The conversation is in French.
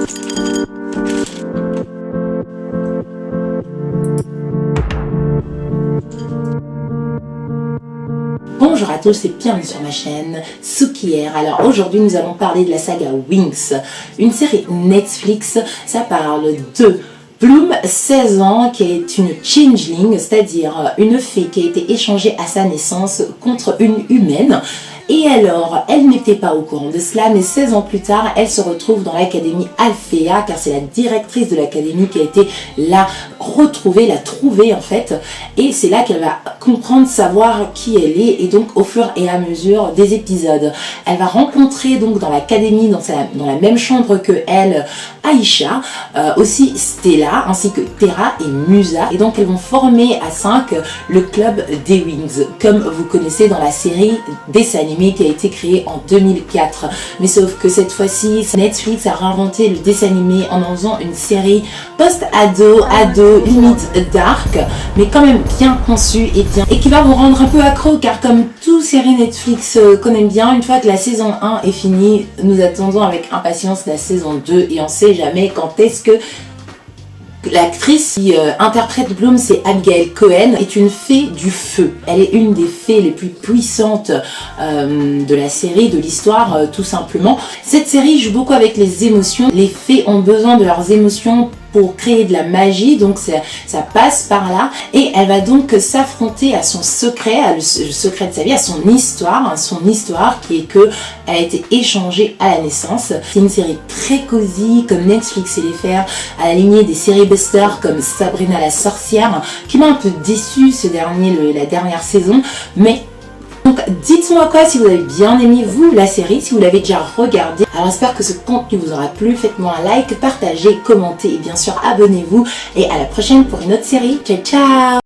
Bonjour à tous et bienvenue sur ma chaîne Soukier. Alors aujourd'hui nous allons parler de la saga Winx, une série Netflix. Ça parle de Bloom, 16 ans, qui est une changeling, c'est-à-dire une fée qui a été échangée à sa naissance contre une humaine. Et alors, elle n'était pas au courant de cela, mais 16 ans plus tard, elle se retrouve dans l'académie Alphea, car c'est la directrice de l'académie qui a été la trouvée en fait. Et c'est là qu'elle va comprendre, savoir qui elle est, et donc au fur et à mesure des épisodes. Elle va rencontrer donc dans l'académie, dans la même chambre que elle, Aisha, aussi Stella, ainsi que Terra et Musa. Et donc elles vont former à 5 le club des Wings, comme vous connaissez dans la série dessin animé qui a été créé en 2004. Mais sauf que cette fois-ci, Netflix a réinventé le dessin animé en faisant une série post-ado, limite dark, mais quand même bien conçue et qui va vous rendre un peu accro, car comme toute série Netflix qu'on aime bien, une fois que la saison 1 est finie, nous attendons avec impatience la saison 2 et on sait jamais quand est-ce que l'actrice qui interprète Bloom, c'est Abigail Cohen, est une fée du feu. Elle est une des fées les plus puissantes de la série, de l'histoire, tout simplement. Cette série joue beaucoup avec les émotions. Les fées ont besoin de leurs émotions pour créer de la magie, donc ça passe par là, et elle va donc s'affronter à son secret, le secret de sa vie, à son histoire qui est que elle a été échangée à la naissance. C'est une série très cosy, comme Netflix sait les faire, à la lignée des séries Buster comme Sabrina la sorcière, qui m'a un peu déçue la dernière saison, mais donc dites-moi quoi si vous avez bien aimé vous la série, si vous l'avez déjà regardée. Alors j'espère que ce contenu vous aura plu, faites-moi un like, partagez, commentez et bien sûr abonnez-vous. Et à la prochaine pour une autre série. Ciao ciao.